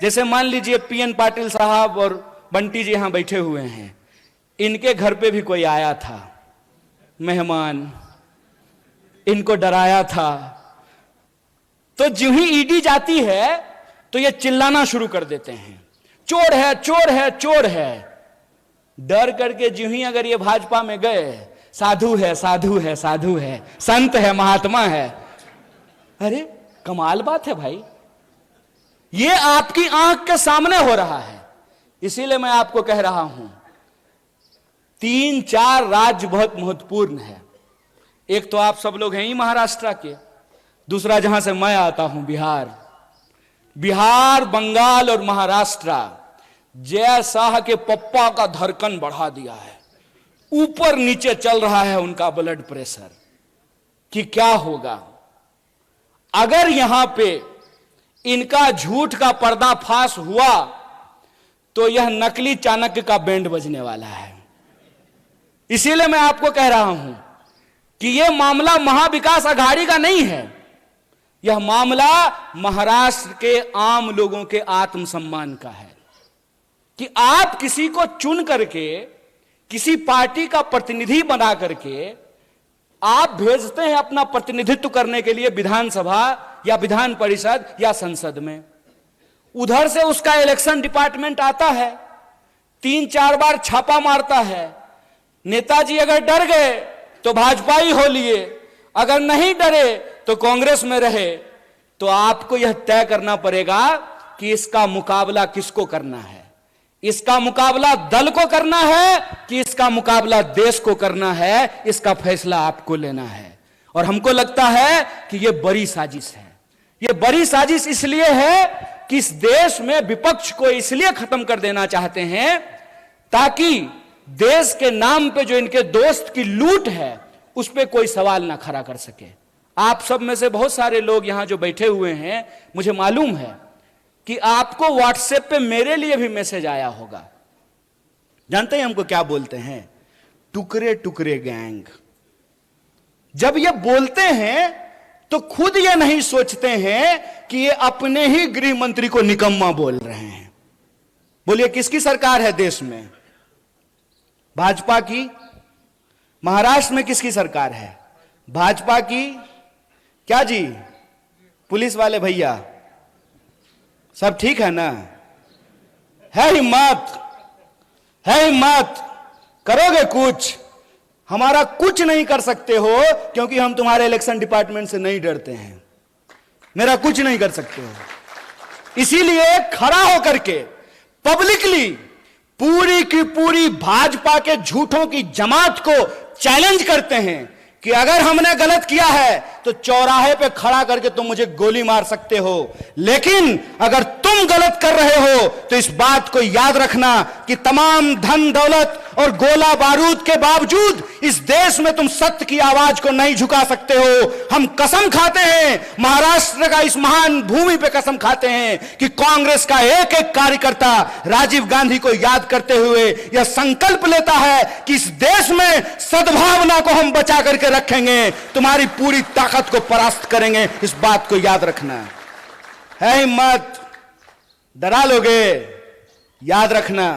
जैसे मान लीजिए पीएन पाटिल साहब और बंटी जी यहां बैठे हुए हैं, इनके घर पे भी कोई आया था मेहमान, इनको डराया था, तो जो ही ईडी जाती है तो ये चिल्लाना शुरू कर देते हैं, चोर है चोर है चोर है। डर करके जो ही अगर ये भाजपा में गए, साधु है साधु है साधु है, संत है महात्मा है। अरे कमाल बात है भाई, ये आपकी आंख के सामने हो रहा है। इसीलिए मैं आपको कह रहा हूं 3-4 राज्य बहुत महत्वपूर्ण है। एक तो आप सब लोग हैं ही महाराष्ट्र के, दूसरा जहां से मैं आता हूं बिहार, बंगाल और महाराष्ट्र जय शाह के पप्पा का धड़कन बढ़ा दिया है, ऊपर नीचे चल रहा है उनका ब्लड प्रेशर कि क्या होगा अगर यहां पे इनका झूठ का पर्दाफाश हुआ तो यह नकली चाणक्य का बैंड बजने वाला है। इसीलिए मैं आपको कह रहा हूं कि यह मामला महाविकास अघाड़ी का नहीं है, यह मामला महाराष्ट्र के आम लोगों के आत्मसम्मान का है कि आप किसी को चुन करके, किसी पार्टी का प्रतिनिधि बना करके आप भेजते हैं अपना प्रतिनिधित्व करने के लिए विधानसभा या विधान परिषद या संसद में। उधर से उसका इलेक्शन डिपार्टमेंट आता है, 3-4 बार छापा मारता है। नेताजी अगर डर गए तो भाजपा ही हो लिए, अगर नहीं डरे तो कांग्रेस में रहे। तो आपको यह तय करना पड़ेगा कि इसका मुकाबला किसको करना है, इसका मुकाबला दल को करना है कि इसका मुकाबला देश को करना है। इसका फैसला आपको लेना है। और हमको लगता है कि यह बड़ी साजिश है। यह बड़ी साजिश इसलिए है कि इस देश में विपक्ष को इसलिए खत्म कर देना चाहते हैं ताकि देश के नाम पे जो इनके दोस्त की लूट है उस पे कोई सवाल ना खड़ा कर सके। आप सब में से बहुत सारे लोग यहां जो बैठे हुए हैं, मुझे मालूम है कि आपको व्हाट्सएप पे मेरे लिए भी मैसेज आया होगा। जानते हैं हमको क्या बोलते हैं? टुकड़े टुकड़े गैंग। जब ये बोलते हैं तो खुद ये नहीं सोचते हैं कि ये अपने ही गृह मंत्री को निकम्मा बोल रहे हैं। बोलिए किसकी सरकार है देश में? भाजपा की। महाराष्ट्र में किसकी सरकार है? भाजपा की। क्या जी पुलिस वाले भैया सब ठीक है ना? है हिम्मत, है हिम्मत, करोगे कुछ? हमारा कुछ नहीं कर सकते हो क्योंकि हम तुम्हारे इलेक्शन डिपार्टमेंट से नहीं डरते हैं। मेरा कुछ नहीं कर सकते हो। इसीलिए खड़ा होकर के पब्लिकली पूरी की पूरी भाजपा के झूठों की जमात को चैलेंज करते हैं कि अगर हमने गलत किया है तो चौराहे पे खड़ा करके तुम मुझे गोली मार सकते हो, लेकिन अगर तुम गलत कर रहे हो तो इस बात को याद रखना कि तमाम धन दौलत और गोला बारूद के बावजूद इस देश में तुम सत्य की आवाज को नहीं झुका सकते हो। हम कसम खाते हैं, महाराष्ट्र का इस महान भूमि पे कसम खाते हैं कि कांग्रेस का एक एक कार्यकर्ता राजीव गांधी को याद करते हुए यह संकल्प लेता है कि इस देश में सद्भावना को हम बचा करके रखेंगे, तुम्हारी पूरी ताकत को परास्त करेंगे। इस बात को याद रखना है। हिम्मत, डरा लोगे? याद रखना,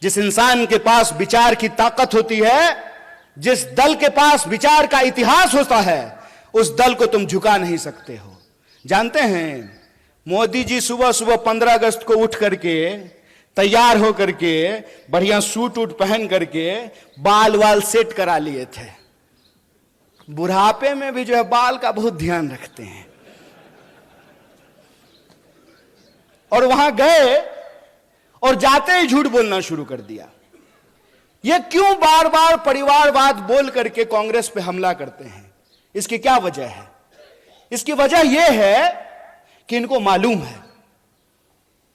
जिस इंसान के पास विचार की ताकत होती है, जिस दल के पास विचार का इतिहास होता है, उस दल को तुम झुका नहीं सकते हो। जानते हैं मोदी जी सुबह सुबह 15 अगस्त को उठ करके तैयार होकर के बढ़िया सूट वूट पहन करके बाल वाल सेट करा लिए थे। बुढ़ापे में भी जो है बाल का बहुत ध्यान रखते हैं। और वहां गए और जाते ही झूठ बोलना शुरू कर दिया। ये क्यों बार बार परिवारवाद बोल करके कांग्रेस पे हमला करते हैं? इसकी क्या वजह है? इसकी वजह यह है कि इनको मालूम है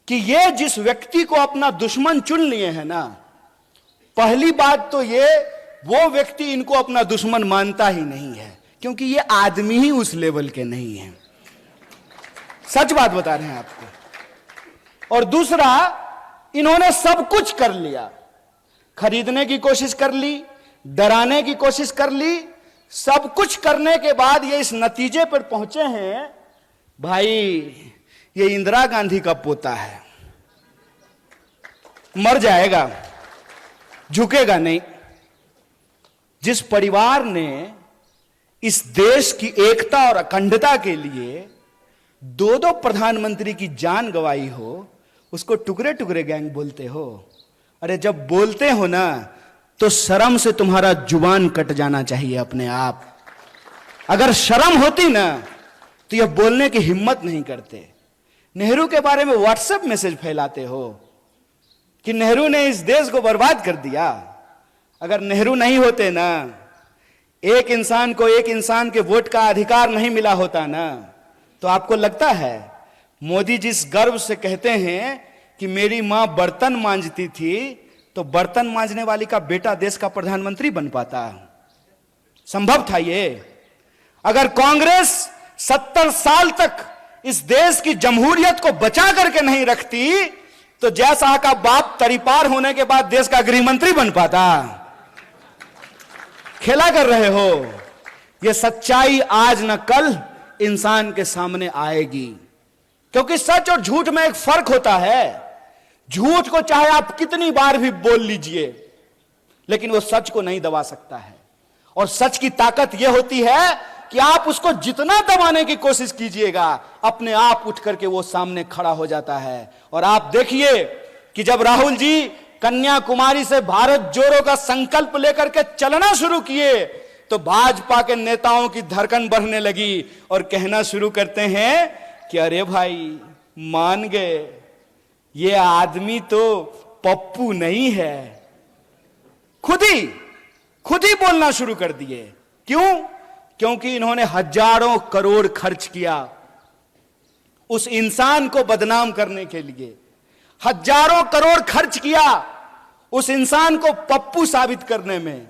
कि ये जिस व्यक्ति को अपना दुश्मन चुन लिए हैं ना, पहली बात तो ये वो व्यक्ति इनको अपना दुश्मन मानता ही नहीं है, क्योंकि ये आदमी ही उस लेवल के नहीं है। सच बात बता रहे हैं आपको। और दूसरा, इन्होंने सब कुछ कर लिया, खरीदने की कोशिश कर ली, डराने की कोशिश कर ली, सब कुछ करने के बाद ये इस नतीजे पर पहुंचे हैं। भाई ये इंदिरा गांधी का पोता है, मर जाएगा, झुकेगा नहीं। जिस परिवार ने इस देश की एकता और अखंडता के लिए दो दो प्रधानमंत्री की जान गंवाई हो, उसको टुकड़े टुकड़े गैंग बोलते हो। अरे जब बोलते हो ना तो शर्म से तुम्हारा जुबान कट जाना चाहिए अपने आप। अगर शर्म होती ना तो यह बोलने की हिम्मत नहीं करते। नेहरू के बारे में व्हाट्सएप मैसेज फैलाते हो कि नेहरू ने इस देश को बर्बाद कर दिया। अगर नेहरू नहीं होते ना, एक इंसान को एक इंसान के वोट का अधिकार नहीं मिला होता ना, तो आपको लगता है मोदी जिस गर्व से कहते हैं कि मेरी मां बर्तन मांजती थी, तो बर्तन मांजने वाली का बेटा देश का प्रधानमंत्री बन पाता? संभव था ये? अगर कांग्रेस 70 साल तक इस देश की जमहूरियत को बचा करके नहीं रखती, तो जयशाह का बाप तरीपार होने के बाद देश का गृह मंत्री बन पाता? खेला कर रहे हो। यह सच्चाई आज न कल इंसान के सामने आएगी, क्योंकि सच और झूठ में एक फर्क होता है। झूठ को चाहे आप कितनी बार भी बोल लीजिए, लेकिन वो सच को नहीं दबा सकता है। और सच की ताकत यह होती है कि आप उसको जितना दबाने की कोशिश कीजिएगा, अपने आप उठ करके वो सामने खड़ा हो जाता है। और आप देखिए कि जब राहुल जी कन्याकुमारी से भारत जोड़ो का संकल्प लेकर के चलना शुरू किए, तो भाजपा के नेताओं की धड़कन बढ़ने लगी और कहना शुरू करते हैं कि अरे भाई मान गए, ये आदमी तो पप्पू नहीं है। खुद ही बोलना शुरू कर दिए। क्यों? क्योंकि इन्होंने हजारों करोड़ खर्च किया उस इंसान को बदनाम करने के लिए। हजारों करोड़ खर्च किया उस इंसान को पप्पू साबित करने में,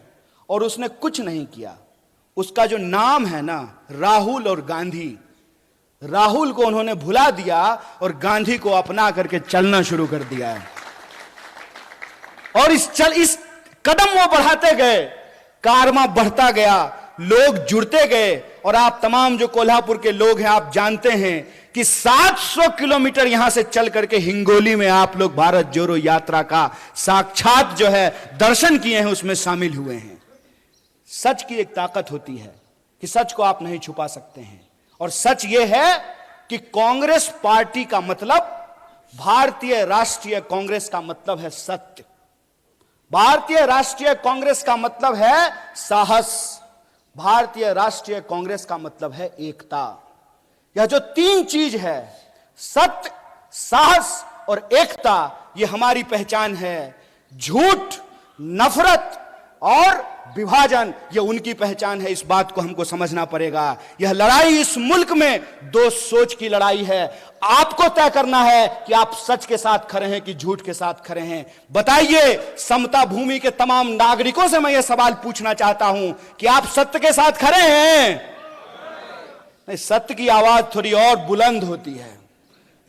और उसने कुछ नहीं किया। उसका जो नाम है ना, राहुल और गांधी, राहुल को उन्होंने भुला दिया और गांधी को अपना करके चलना शुरू कर दिया है। और इस कदम वो बढ़ाते गए, कारवां बढ़ता गया, लोग जुड़ते गए। और आप तमाम जो कोल्हापुर के लोग हैं, आप जानते हैं कि 700 किलोमीटर यहां से चल करके हिंगोली में आप लोग भारत जोड़ो यात्रा का साक्षात जो है दर्शन किए हैं, उसमें शामिल हुए हैं। सच की एक ताकत होती है कि सच को आप नहीं छुपा सकते हैं। और सच यह है कि कांग्रेस पार्टी का मतलब, भारतीय राष्ट्रीय कांग्रेस का मतलब है सत्य। भारतीय राष्ट्रीय कांग्रेस का मतलब है साहस। भारतीय राष्ट्रीय कांग्रेस का मतलब है एकता। यह जो तीन चीज है, सत्य, साहस और एकता, यह हमारी पहचान है। झूठ, नफरत और विभाजन, यह उनकी पहचान है। इस बात को हमको समझना पड़ेगा। यह लड़ाई इस मुल्क में दो सोच की लड़ाई है। आपको तय करना है कि आप सच के साथ खड़े हैं कि झूठ के साथ खड़े हैं। बताइए, समता भूमि के तमाम नागरिकों से मैं यह सवाल पूछना चाहता हूं कि आप सत्य के साथ खड़े हैं? नहीं, सत्य की आवाज थोड़ी और बुलंद होती है।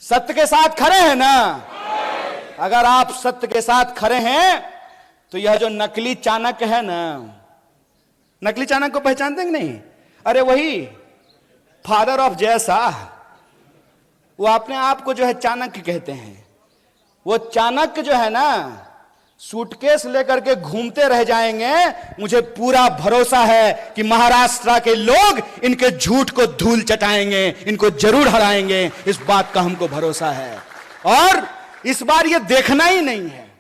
सत्य के साथ खड़े हैं ना? अगर आप सत्य के साथ खड़े हैं तो यह जो नकली चाणक्य है ना, नकली चाणक्य को पहचानते हैं कि नहीं? अरे वही फादर ऑफ जयशाह, वो अपने आप को जो है चाणक्य कहते हैं। वो चाणक्य जो है ना, सूटकेस लेकर के घूमते रह जाएंगे। मुझे पूरा भरोसा है कि महाराष्ट्र के लोग इनके झूठ को धूल चटाएंगे, इनको जरूर हराएंगे। इस बात का हमको भरोसा है। और इस बार ये देखना ही नहीं है,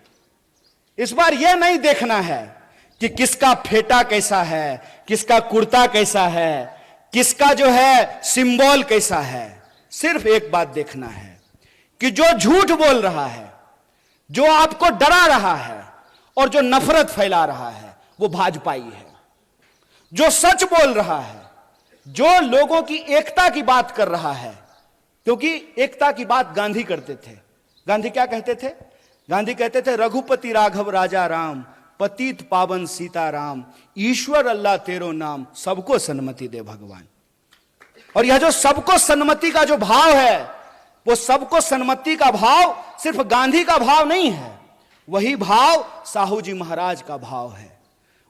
इस बार यह नहीं देखना है कि किसका फेटा कैसा है, किसका कुर्ता कैसा है, किसका जो है सिंबल कैसा है। सिर्फ एक बात देखना है कि जो झूठ बोल रहा है, जो आपको डरा रहा है और जो नफरत फैला रहा है, वो भाजपाई है। जो सच बोल रहा है, जो लोगों की एकता की बात कर रहा है, क्योंकि एकता की बात गांधी करते थे। गांधी क्या कहते थे? गांधी कहते थे, रघुपति राघव राजा राम, पतित पावन सीता राम, ईश्वर अल्लाह तेरो नाम, सबको सन्मति दे भगवान। और यह जो सबको सन्मति का जो भाव है, वो सबको सन्मति का भाव सिर्फ गांधी का भाव नहीं है। वही भाव साहू जी महाराज का भाव है,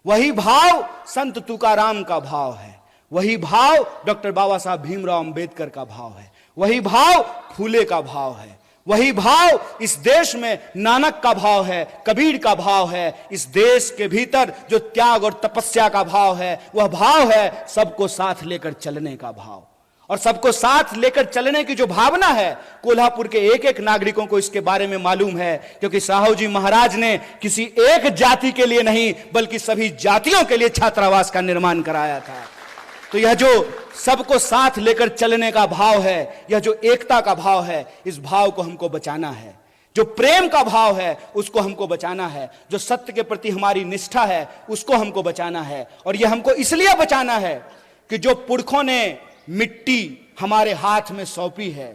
वही भाव संत तुकाराम का भाव है, वही भाव डॉक्टर बाबा साहब भीमराव अंबेडकर का भाव है, वही भाव फूले का भाव है, वही भाव इस देश में नानक का भाव है, कबीर का भाव है। इस देश के भीतर जो त्याग और तपस्या का भाव है, वह भाव है सबको साथ लेकर चलने का भाव। और सबको साथ लेकर चलने की जो भावना है, कोल्हापुर के एक एक नागरिकों को इसके बारे में मालूम है, क्योंकि साहू जी महाराज ने किसी एक जाति के लिए नहीं बल्कि सभी जातियों के लिए छात्रावास का निर्माण कराया था। तो यह जो सबको साथ लेकर चलने का भाव है, यह जो एकता का भाव है, इस भाव को हमको बचाना है। जो प्रेम का भाव है उसको हमको बचाना है, जो सत्य के प्रति हमारी निष्ठा है उसको हमको बचाना है। और यह हमको इसलिए बचाना है कि जो पुरखों ने मिट्टी हमारे हाथ में सौंपी है,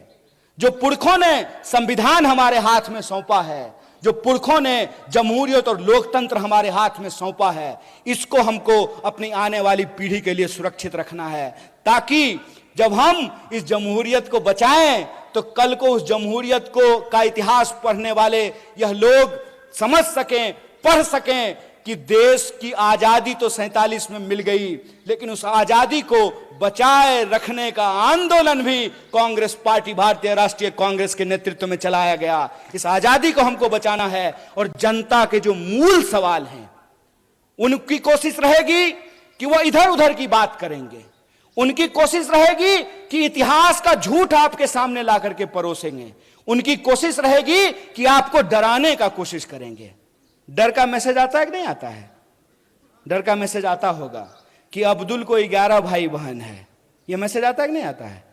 जो पुरखों ने संविधान हमारे हाथ में सौंपा है, जो पुरखों ने जमहूरियत और लोकतंत्र हमारे हाथ में सौंपा है, इसको हमको अपनी आने वाली पीढ़ी के लिए सुरक्षित रखना है, ताकि जब हम इस जमहूरियत को बचाएं तो कल को उस जमहूरियत को का इतिहास पढ़ने वाले यह लोग समझ सकें, पढ़ सकें कि देश की आजादी तो 47 में मिल गई, लेकिन उस आजादी को बचाए रखने का आंदोलन भी कांग्रेस पार्टी, भारतीय राष्ट्रीय कांग्रेस के नेतृत्व में चलाया गया। इस आजादी को हमको बचाना है। और जनता के जो मूल सवाल हैं उनकी कोशिश रहेगी कि वो इधर उधर की बात करेंगे, उनकी कोशिश रहेगी कि इतिहास का झूठ आपके सामने ला करके परोसेंगे, उनकी कोशिश रहेगी कि आपको डराने का कोशिश करेंगे। डर का मैसेज आता है कि नहीं आता है? डर का मैसेज आता होगा कि अब्दुल को 11 भाई बहन है, यह मैसेज आता है कि नहीं आता है?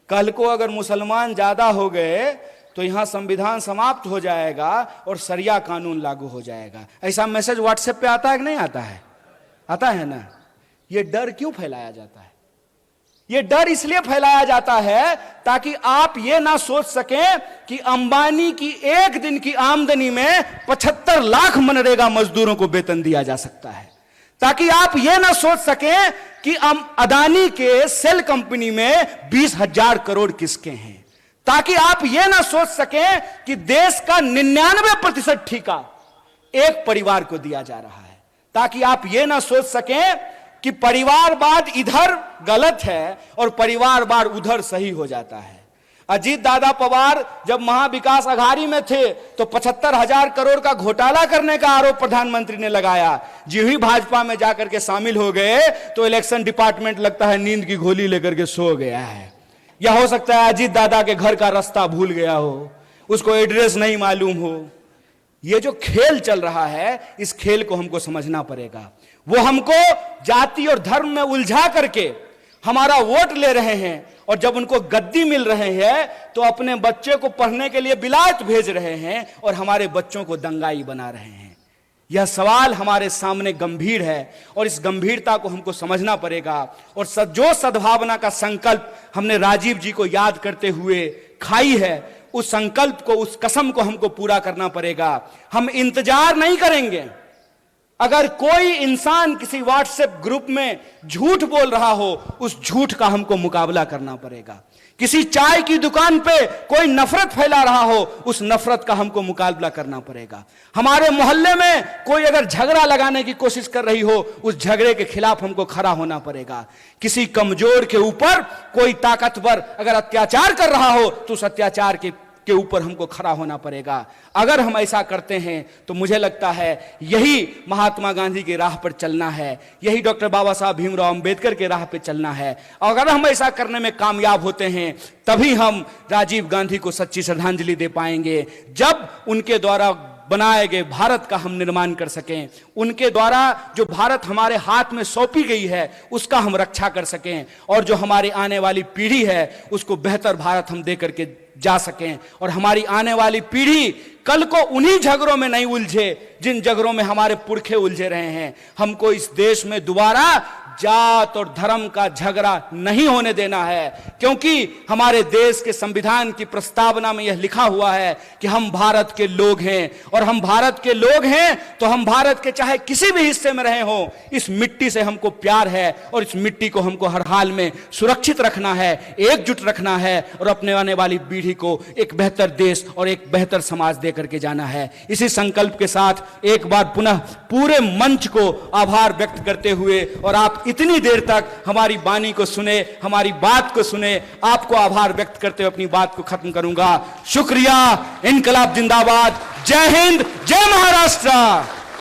कल को अगर मुसलमान ज्यादा हो गए तो यहां संविधान समाप्त हो जाएगा और शरिया कानून लागू हो जाएगा। ऐसा मैसेज व्हाट्सएप पे आता है कि नहीं आता है? आता है ना। यह डर क्यों फैलाया जाता है? यह डर इसलिए फैलाया जाता है ताकि आप यह ना सोच सकें कि अंबानी की एक दिन की आमदनी में 75 लाख मनरेगा मजदूरों को वेतन दिया जा सकता है, ताकि आप यह ना सोच सकें कि अदानी के सेल कंपनी में 20,000 करोड़ किसके हैं, ताकि आप यह ना सोच सकें कि देश का 99% ठेका एक परिवार को दिया जा रहा है, ताकि आप यह ना सोच सकें कि परिवारवाद इधर गलत है और परिवारवाद उधर सही हो जाता है। अजीत दादा पवार जब महाविकास अघाड़ी में थे तो 75,000 करोड़ का घोटाला करने का आरोप प्रधानमंत्री ने लगाया। जी ही भाजपा में जाकर के शामिल हो गए तो इलेक्शन डिपार्टमेंट लगता है नींद की गोली लेकर के सो गया है, या हो सकता है अजीत दादा के घर का रास्ता भूल गया हो, उसको एड्रेस नहीं मालूम हो। ये जो खेल चल रहा है, इस खेल को हमको समझना पड़ेगा। वो हमको जाति और धर्म में उलझा करके हमारा वोट ले रहे हैं, और जब उनको गद्दी मिल रहे हैं तो अपने बच्चे को पढ़ने के लिए विलायत भेज रहे हैं और हमारे बच्चों को दंगाई बना रहे हैं। यह सवाल हमारे सामने गंभीर है और इस गंभीरता को हमको समझना पड़ेगा। और जो सद्भावना का संकल्प हमने राजीव जी को याद करते हुए खाई है, उस संकल्प को, उस कसम को हमको पूरा करना पड़ेगा। हम इंतजार नहीं करेंगे। अगर कोई इंसान किसी व्हाट्सएप ग्रुप में झूठ बोल रहा हो, उस झूठ का हमको मुकाबला करना पड़ेगा। किसी चाय की दुकान पे कोई नफरत फैला रहा हो, उस नफरत का हमको मुकाबला करना पड़ेगा। हमारे मोहल्ले में कोई अगर झगड़ा लगाने की कोशिश कर रही हो, उस झगड़े के खिलाफ हमको खड़ा होना पड़ेगा। किसी कमजोर के ऊपर कोई ताकतवर अगर अत्याचार कर रहा हो तो उस अत्याचार के ऊपर हमको खड़ा होना पड़ेगा। अगर हम ऐसा करते हैं तो मुझे लगता है यही महात्मा गांधी की राह पर चलना है, यही डॉक्टर बाबा साहब भीमराव अंबेडकर के राह पर चलना है। अगर हम ऐसा करने में कामयाब होते हैं तभी हम राजीव गांधी को सच्ची श्रद्धांजलि दे पाएंगे। जब उनके द्वारा बनाए गए भारत का हम निर्माण कर सकें, उनके द्वारा जो भारत हमारे हाथ में सौंपी गई है उसका हम रक्षा कर सकें, और जो हमारी आने वाली पीढ़ी है उसको बेहतर भारत हम दे करके जा सकें, और हमारी आने वाली पीढ़ी कल को उन्हीं झगड़ों में नहीं उलझे जिन झगड़ों में हमारे पुरखे उलझे रहे हैं। हमको इस देश में दोबारा जात और धर्म का झगड़ा नहीं होने देना है, क्योंकि हमारे देश के संविधान की प्रस्तावना में यह लिखा हुआ है कि हम भारत के लोग हैं, और हम भारत के लोग हैं तो हम भारत के चाहे किसी भी हिस्से में रहे हो, इस मिट्टी से हमको प्यार है और इस मिट्टी को हमको हर हाल में सुरक्षित रखना है, एकजुट रखना है, और अपने आने वाली पीढ़ी को एक बेहतर देश और एक बेहतर समाज दे करके जाना है। इसी संकल्प के साथ एक बार पुनः पूरे मंच को आभार व्यक्त करते हुए, और आप इतनी देर तक हमारी वाणी को सुने, हमारी बात को सुने, आपको आभार व्यक्त करते हुए अपनी बात को खत्म करूंगा। शुक्रिया। इनकलाब जिंदाबाद। जय हिंद, जय महाराष्ट्र।